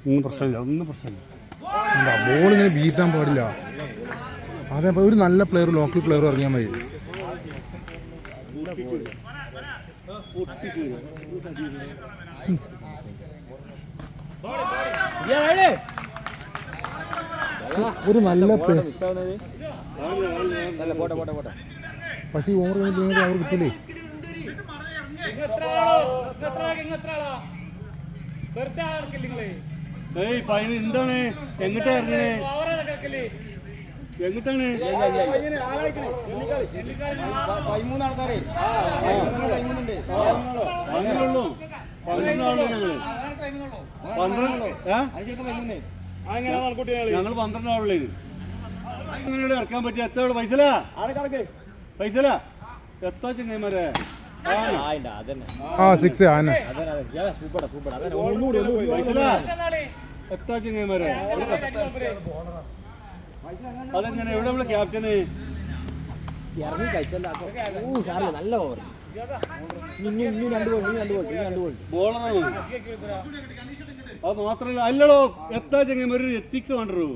ഒന്നും പ്രശ്നമില്ല. എന്താ ബോൾ ഇങ്ങനെ ബീറ്റാൻ പാടില്ല. അതെ, ഒരു നല്ല പ്ലെയർ, ലോക്കൽ പ്ലെയർ ഇറങ്ങിയാൽ മതി. ഒരു നല്ല പ്ലെയർ പക്ഷേ ഓവർ അവർ കിട്ടില്ലേ. എന്താണ് എങ്ങോട്ടാണ് എങ്ങോട്ടാണ് 13 ആൾക്കാരെ 12 ഞങ്ങൾ 12 ആളുള്ളേ. അങ്ങനെ ഇറക്കാൻ പറ്റിയ എത്ര പൈസ എത്താ ചെങ്ങന്മാരെ. എത്താ ചെങ്ങന്മാരെ. അതെങ്ങനെ എവിടെ നമ്മളെ ക്യാപ്റ്റന് നല്ല ഓവർ ബോളറാണ്. അത് മാത്രല്ല അല്ലടോ എത്താ ചെങ്ങന്മാർ ഒരു എത്തിക്സ് വേണ്ടോ.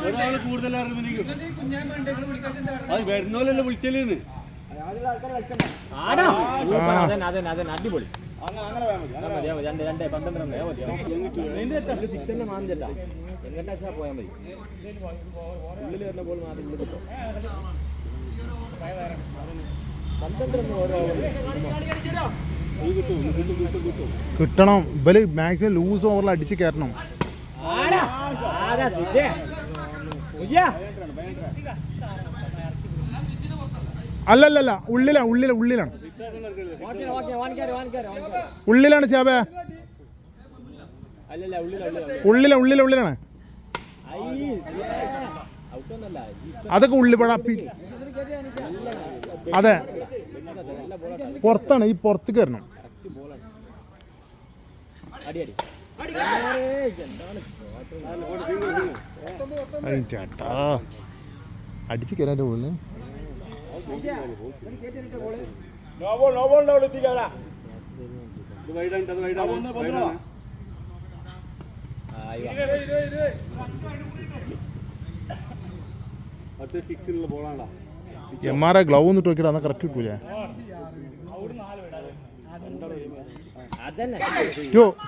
ഒരാള് കൂടുതലായിരുന്നു. അത് വരുന്നോലല്ലേ വിളിച്ചല്ലേന്ന്. അടിപൊളി പോയാൽ മതി. ഉള്ളിൽ വരുന്ന ബോൾ മാറി കിട്ടും. 12 കിട്ടണം. ഇവര് മാക്സിമം ലൂസ് ഓവറിൽ അടിച്ച് കയറ്റണം. അല്ലല്ല ഉള്ളിലാണ് ശാബേ. ഉള്ളിലാണ് അതൊക്കെ ഉള്ളിപ്പെടാ. അതെ, പുറത്താണ്. ഈ പുറത്തേക്ക് വരണം. ചേട്ടാ അടിച്ച് കയറാൻ്റെ ഉള്ളിൽ എംആർഐ ഗ്ലൗ ഒന്നിട്ട് നോക്കിയിട്ട് അന്ന് കറക്റ്റ് കിട്ടൂലേ.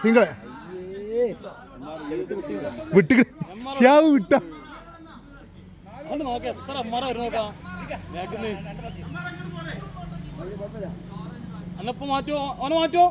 സിംഗിള് വിട്ട് ഷ്യാവ് വിട്ട എത്ര നോക്കാം. അന്നപ്പോ മാറ്റോ അവനെ മാറ്റോ.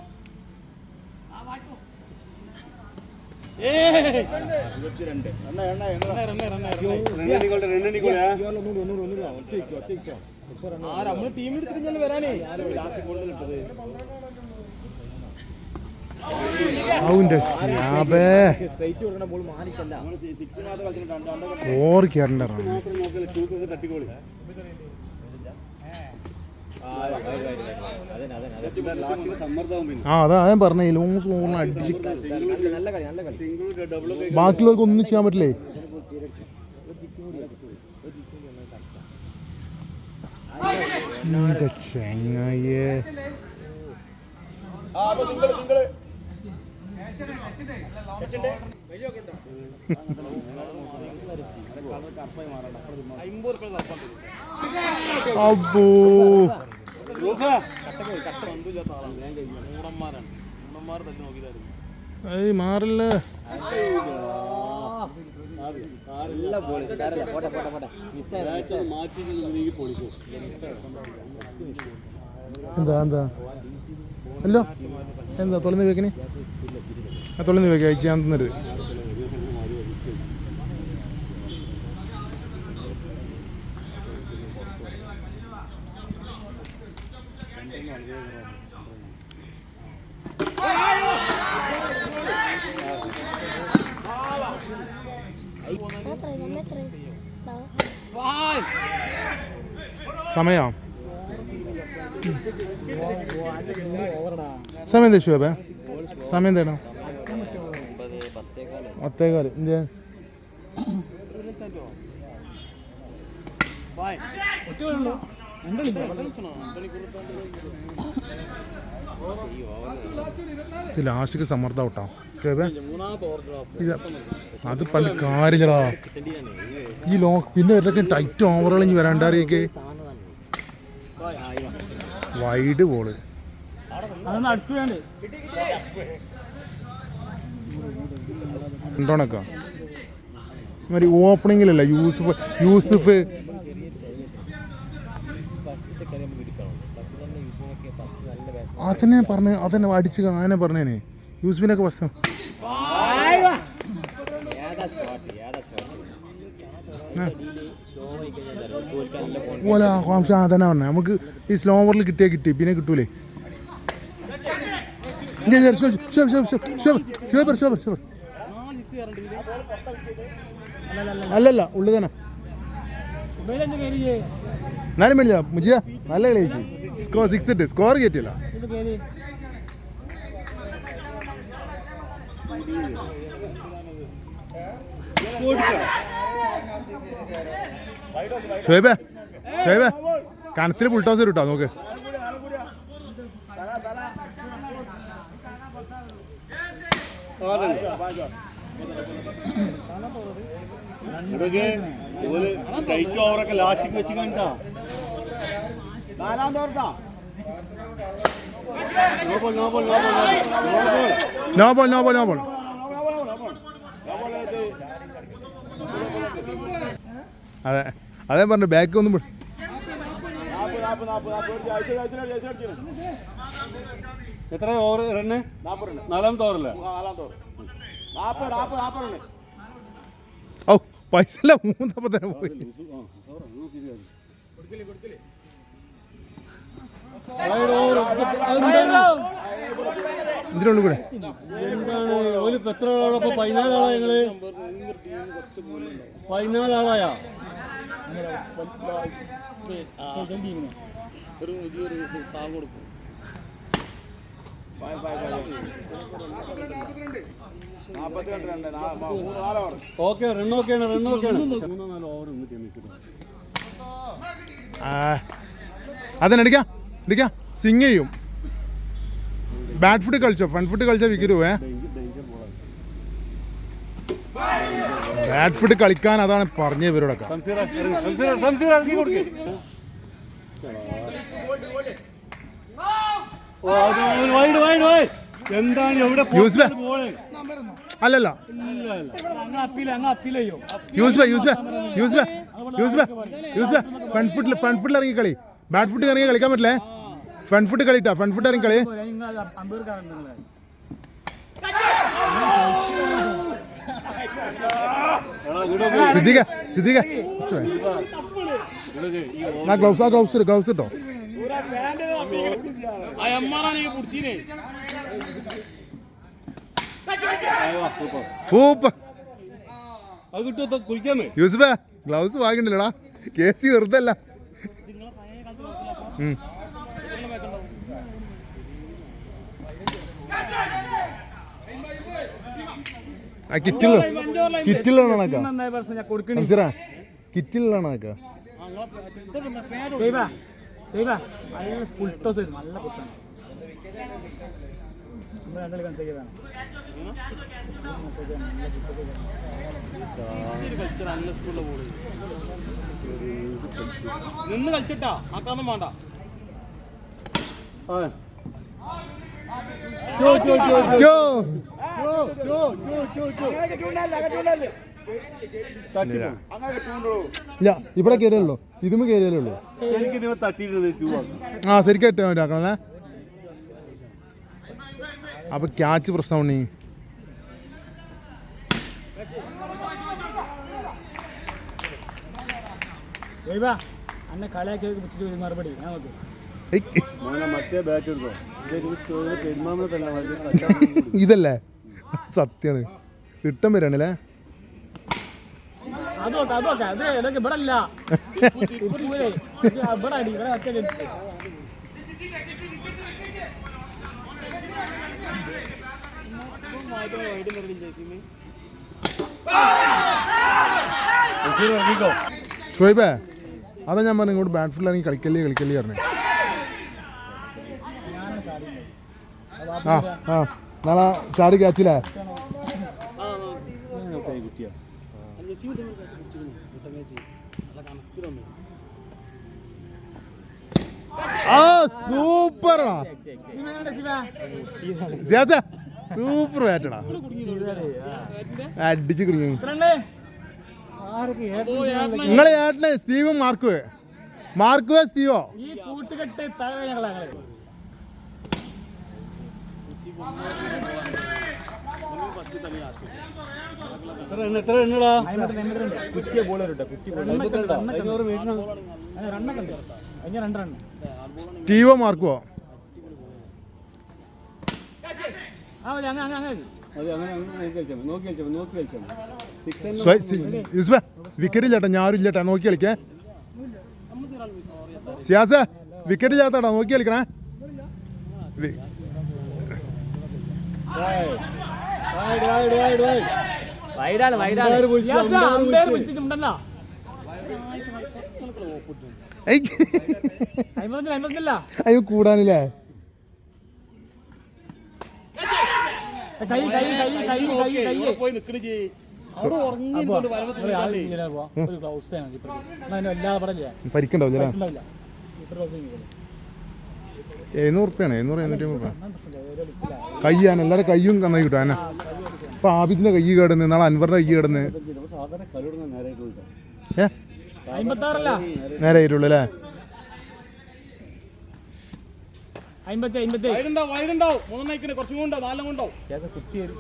സ്കോർ കയറണ്ട. അതാ ഞാൻ പറഞ്ഞ ലോസ് ഓവറിന് അടിച്ച് ബാക്കിയുള്ളവർക്ക് ഒന്നും ചെയ്യാൻ പറ്റില്ലേ. ചെങ്ങായേ അപ്പോ മാറില്ല. എന്താ അല്ലോ എന്താ തൊളിന്ന് വെക്കണേ. തൊളിന്ന് വെക്കാം. അയച്ചു ഞാൻ തന്നത്. സമയം എന്താ ശുഭേ? സമയം എന്താണോ? 10:15. എന്ത് ഇത് ലാസ്റ്റിക്ക് സമ്മർദ്ദം ഔട്ടാ ഷേബേ മൂന്നാമത്തെ ഓവർ ഇത് അത് പണ്ട് കാര്യങ്ങളാ ഈ പിന്നെ ഇതൊക്കെ ടൈറ്റ് ഓവറുകൾ ഇനി വരാണ്ടാറിയൊക്കെ വൈഡ് ബോള് ഉണ്ടോണക്ക മതി ഓപ്പണിങ്ങിലല്ല യൂസുഫ് അതന്നെ പറഞ്ഞ അതന്നെ അടിച്ച് അങ്ങനെ പറഞ്ഞേനെ യൂസുഫിനൊക്കെ ബസ് പോലെ ആകാംക്ഷ അതന്നെ പറഞ്ഞേ നമുക്ക് ഈ സ്ലോ ഓവറിൽ കിട്ടി പിന്നെ കിട്ടൂലേ അല്ലല്ല ഉള്ളു തന്നെ എന്നാലും മേടിച്ച മുജിയ നല്ല കളി ചേച്ചി സ്കോർ 6 ഇട്ട് സ്കോർ കയറ്റില്ല ഷോയബേ കനത്തിൽ പുൾട്ടോസ് ഇട്ടാ നോക്ക് ടൈറ്റ് ഓവറൊക്കെ ലാസ്റ്റിക്ക് വെച്ച് കണ്ടാ നോ ബോൾ അതെ പറഞ്ഞു ബാക്ക് ഒന്നും എത്ര ഓവർ റണ്ണ് 4ാമത്തെ ഓവറല്ലേ ഓ പൈസ അല്ല 3 തന്നെ പോയി ഇതിനുള്ളിൽ കൂടെ എന്താണ് ഒരു എത്ര ആളോടൊപ്പം 14 ആളാ ഞങ്ങള് 14 ആളായാ ഓക്കെ റണ്ണൊക്കെയാണ് 3-4 ഓവർ അതന്നെ അടിക്കാം സിങ് ചെയ്യും ബാറ്റ് ഫുട്ട് കളിച്ചോ ഫ്രണ്ട് ഫുട്ട് കളിച്ചാൽ വിക്കറ്റ് പോവേ ബാറ്റ് ഫുട്ട് കളിക്കാൻ അതാണ് പറഞ്ഞ ഇവരോടൊക്കെ എന്താണ് എവിടെ അല്ലല്ല ഫ്രണ്ട് ഫുട്ടിൽ ഇറങ്ങി കളി ബാറ്റ് ഫുട്ട് ഇറങ്ങി കളിക്കാൻ പറ്റില്ലേ ഫ്രണ്ട് ഫുട്ട് കളിട്ടാ ഫ്രണ്ട് ഫുട്ട് ഇറങ്ങി കളി സിദ്ദിഖ ഗ്ലൗസ് ഇട്ടോ യൂസുഫേ ഗ്ലൗസ് വാങ്ങിണ്ടല്ലടാ കേസി വെറുതല്ല കിറ്റിലാണ് നിന്ന് കളിച്ചിട്ടാ ആക്കാന്നും വേണ്ട ഇവിടെ കയറിയല്ലോ ഇതും കയറിയല്ലോ ആ ശരിക്കും ആക്കണേ അപ്പൊ ക്യാച്ച് പ്രശ്നമാണ് നീ മറുപടി ഇതല്ലേ സത്യാണ് കിട്ടം വരണല്ലേ ഷോയിബേ അതാ ഞാൻ പറഞ്ഞു ഇങ്ങോട്ട് ബാറ്റ് ഫുൾ ഇറങ്ങി കളിക്കല്ലേ പറഞ്ഞു നാളെ ചാടി കാച്ചില്ലേ കുട്ടിയാ ആ സൂപ്പറാ സൂപ്പർ ബാറ്റടാ അടിച്ച് കുടുങ്ങി നിങ്ങളെ ഏട്ടനെ സ്റ്റീവും മാർക്കുവേ സ്റ്റീവോ ഈ കൂട്ടുകെട്ട് താഴെ ഞങ്ങളെ എത്ര എണ്ണടാ കുറ്റിയ ബോൾ വരട്ടെ കുറ്റി ബോൾ സ്റ്റീവോ മാർക്കുവോ അതെ അങ്ങനെ നോക്കി കളിച്ചാൽ യൂസുഫേ വിക്കറ്റ് ചേട്ടാ ഞാനും ഇല്ലേട്ടാ നോക്കി കളിക്കേ സിയാസേ വിക്കറ്റ് ചേട്ടാ നോക്കി കളിക്കണേ അമ്പയർ വിളിച്ചിട്ടുണ്ടല്ലോ അയ്യോ കൂടാനില്ലേ കൈ കൈ കൈ കൈ കൈ കൈ പരിക്കണ്ടാവില്ല 700 750 കയ്യാണ് എല്ലാവരും കയ്യും നന്നായി കിട്ടും എന്നെ ഇപ്പൊ ആബിദിന്റെ കൈ കേടുന്ന് നാളെ അൻവറിന്റെ കൈ കേടുന്ന് നേരെ ആയിട്ടുള്ളൂ അല്ലേ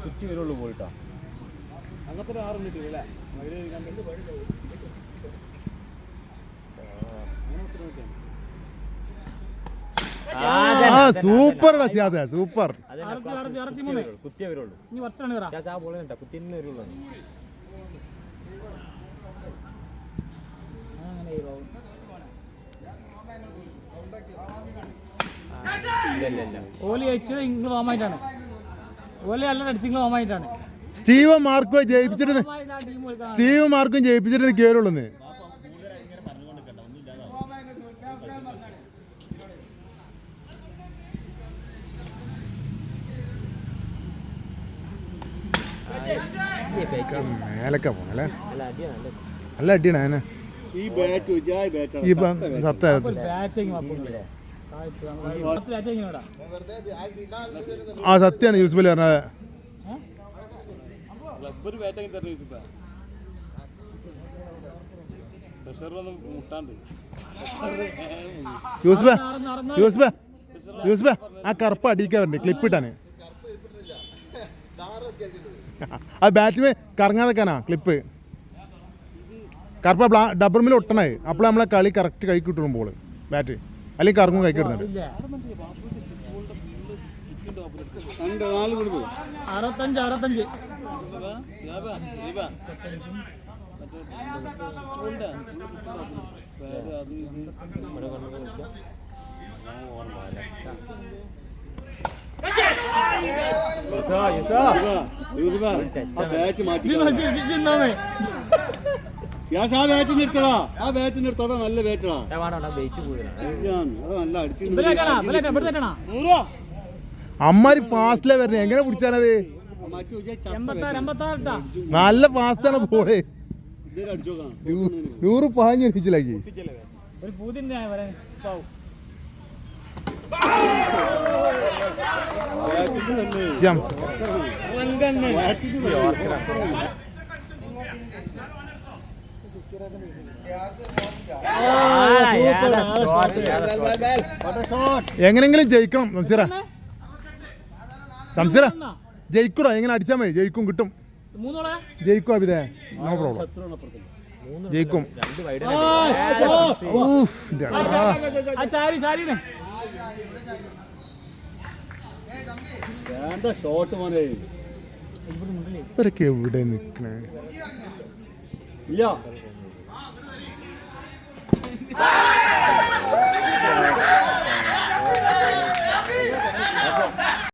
കുറ്റി വരുള്ളൂ പോയിട്ടാ അങ്ങനത്തെ 6 മിനിറ്റ് അല്ലേ സൂപ്പർ സൂപ്പർ കുറ്റിയേ വരുള്ളൂ ആ ബോൾ കണ്ടാ കുറ്റിന്നെ വരുള്ളൂ ഓലി അയച്ചത് നിങ്ങൾ ഓമായിട്ടാണ് ഓലി അല്ല അടിച്ച് നിങ്ങൾ ഓമായിട്ടാണ് സ്റ്റീവും മാർക്കും ജയിപ്പിച്ചിട്ട് കേറുള്ളൂന്ന് മേലൊക്കെ പോണല്ലേ നല്ല അടിയാണ് അതിനെ ആ സത്യാണ് യൂസുഫലി പറഞ്ഞത് യൂസുഫ ആ കറുപ്പ് അടിക്കാറുണ്ട് ക്ലിപ്പ് ഇട്ടാണ് ആ ബാറ്റിൽ കറങ്ങാതെക്കാനാ ക്ലിപ്പ് കറുപ്പ ഡബർമിൽ ഒട്ടണേ അപ്പോൾ നമ്മളെ കളി കറക്റ്റ് കൈ കിട്ടും ബോള് ബാറ്റ് അല്ലെങ്കിൽ കറങ്ങും കൈ കിട്ടുന്നുണ്ട് 65 നല്ല ബാറ്റടാ അമ്മാരി ഫാസ്റ്റിലെ വരണേ എങ്ങനെ പിടിച്ചാലത് നല്ല ഫാസ്റ്റാണ് പോളെ 100 പാഞ്ഞ് മനസ്സിലാക്കി ഒരു പൂതിന്റെ എങ്ങനെങ്കിലും ജയിക്കണം സംസിറ ജയിക്കൂടാ എങ്ങനെ അടിച്ചാൽ മതി ജയിക്കും കിട്ടും ജയിക്കും അഭിതേ നോ പ്രോബ്ലം ജയിക്കും ഇവരൊക്കെ എവിടെ നിക്കണേ ഇല്ല